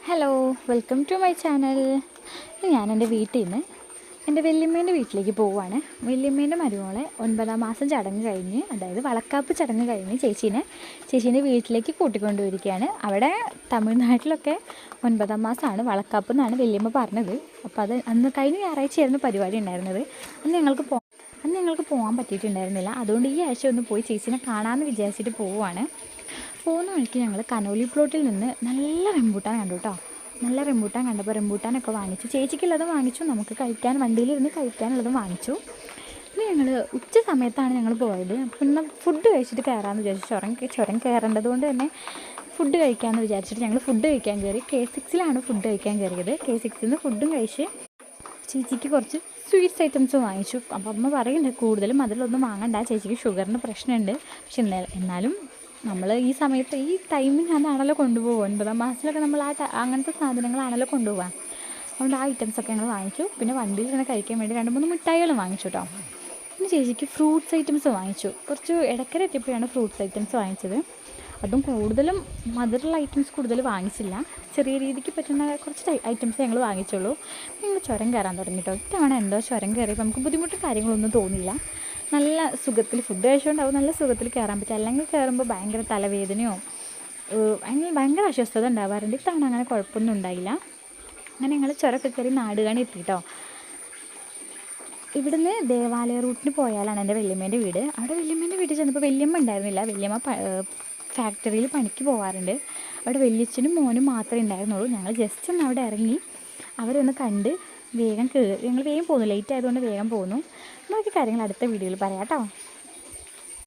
Hello, welcome to my channel. ഞാൻ എൻ്റെ വീട്ടിൽ നിന്ന് എൻ്റെ വല്യമ്മേൻ്റെ വീട്ടിലേക്ക് പോവുകയാണ്. വല്യമ്മേൻ്റെ മരുമോളെ 9ാം മാസം ചടങ്ങ് കഴിഞ്ഞ്, അതായത് വളക്കാപ്പ് ചടങ്ങ് കഴിഞ്ഞ് ചേച്ചീൻ്റെ വീട്ടിലേക്ക് കൂട്ടിക്കൊണ്ടുവരികയാണ്. അവിടെ തമിഴ്നാട്ടിലൊക്കെ 9ാം മാസമാണ് വളക്കാപ്പ് എന്നാണ് വല്യമ്മ പറഞ്ഞത്. അപ്പോൾ അത് അന്ന് കഴിഞ്ഞ ഞായറാഴ്ചയായിരുന്നു പരിപാടി ഉണ്ടായിരുന്നത്. അന്ന് ഞങ്ങൾക്ക് പോകാൻ പറ്റിയിട്ടുണ്ടായിരുന്നില്ല. അതുകൊണ്ട് ഈ ആഴ്ച ഒന്ന് പോയി ചേച്ചീനെ കാണാമെന്ന് വിചാരിച്ചിട്ട് പോവുകയാണ്. പോകുന്ന വഴിക്ക് ഞങ്ങൾ കനോലി പ്ലോട്ടിൽ നിന്ന് നല്ല റംബൂട്ടാൻ കണ്ടു കേട്ടോ. നല്ല റംബൂട്ടാൻ കണ്ടപ്പോൾ റംബൂട്ടാനൊക്കെ വാങ്ങിച്ചു. ചേച്ചിക്കുള്ളതും വാങ്ങിച്ചു, നമുക്ക് കഴിക്കാൻ വണ്ടിയിലിരുന്ന് കഴിക്കാനുള്ളതും വാങ്ങിച്ചു. പിന്നെ ഞങ്ങൾ ഉച്ച സമയത്താണ് ഞങ്ങൾ പോയത്. പിന്നെ ഫുഡ് കഴിച്ചിട്ട് കയറാമെന്ന് വിചാരിച്ചു. ചുരം കയറേണ്ടത് കൊണ്ട് തന്നെ ഫുഡ് കഴിക്കാമെന്ന് വിചാരിച്ചിട്ട് ഞങ്ങൾ ഫുഡ് കഴിക്കാൻ കയറി. K6 ഫുഡ് കഴിക്കാൻ കയറിയത്. K6 നിന്ന് ഫുഡും കഴിച്ച് ചേച്ചിക്ക് കുറച്ച് സ്വീറ്റ്സ് ഐറ്റംസ് വാങ്ങിച്ചു. അപ്പോൾ അമ്മ പറയുന്നുണ്ട് കൂടുതലും അതിലൊന്നും വാങ്ങണ്ട, ചേച്ചിക്ക് ഷുഗറിന് പ്രശ്നമുണ്ട്. പക്ഷെ എന്നാലും നമ്മൾ ഈ സമയത്ത് ഈ ടൈമിൽ അതാണല്ലോ കൊണ്ടുപോകുക. 9ാം മാസത്തിലൊക്കെ നമ്മൾ അങ്ങനത്തെ സാധനങ്ങളാണല്ലോ കൊണ്ടുപോകുക. അതുകൊണ്ട് ആ ഐറ്റംസൊക്കെ ഞങ്ങൾ വാങ്ങിച്ചു. പിന്നെ വണ്ടിയിൽ ഇങ്ങനെ കഴിക്കാൻ വേണ്ടി 2-3 മിഠായികളും വാങ്ങിച്ചു കേട്ടോ. പിന്നെ ചേച്ചിക്ക് ഫ്രൂട്ട്സ് ഐറ്റംസ് വാങ്ങിച്ചു. കുറച്ച് ഇടയ്ക്കര എത്തിയപ്പോഴാണ് ഫ്രൂട്ട്സ് ഐറ്റംസ് വാങ്ങിച്ചത്. അതും കൂടുതലും മധുരമുള്ള ഐറ്റംസ് കൂടുതൽ വാങ്ങിച്ചില്ല. ചെറിയ രീതിക്ക് പറ്റുന്ന കുറച്ച് ഐറ്റംസ് ഞങ്ങൾ വാങ്ങിച്ചുള്ളൂ. ഞങ്ങൾ ചുരം കയറാൻ തുടങ്ങി കേട്ടോ. ഇത്തവണ എന്തോ ചുരം കയറിയപ്പോൾ നമുക്ക് ബുദ്ധിമുട്ടും കാര്യങ്ങളൊന്നും തോന്നിയില്ല. നല്ല സുഖത്തിൽ ഫുഡ് കഴിച്ചുകൊണ്ടാവും നല്ല സുഖത്തിൽ കയറാൻ പറ്റും. അല്ലെങ്കിൽ കയറുമ്പോൾ ഭയങ്കര തലവേദനയോ ഭയങ്കര അസ്വസ്ഥത ഉണ്ടാവാറുണ്ട്. ഇത്തവണ അങ്ങനെ കുഴപ്പമൊന്നും ഉണ്ടായില്ല. അങ്ങനെ ഞങ്ങൾ ചുരമൊക്കെ കയറി നാടുകാണി എത്തി കേട്ടോ. ഇവിടുന്ന് ദേവാലയ റൂട്ടിന് പോയാലാണ് എൻ്റെ വല്യമ്മേൻ്റെ വീട്. അവിടെ വല്യമ്മേൻ്റെ വീട്ടിൽ ചെന്നപ്പോൾ വല്യമ്മ ഉണ്ടായിരുന്നില്ല. വല്യമ്മ ഫാക്ടറിയിൽ പണിക്ക് പോകാറുണ്ട്. അവിടെ വല്യച്ഛനും മോനും മാത്രമേ ഉണ്ടായിരുന്നുള്ളൂ. ഞങ്ങൾ ജസ്റ്റ് ഒന്ന് അവിടെ ഇറങ്ങി അവരൊന്ന് കണ്ട് വേഗം കയറി. ഞങ്ങൾ വേഗം പോകുന്നു, ലേറ്റ് ആയതുകൊണ്ട് വേഗം പോകുന്നു. ബാക്കി കാര്യങ്ങൾ അടുത്ത വീഡിയോയിൽ പറയാം കേട്ടോ.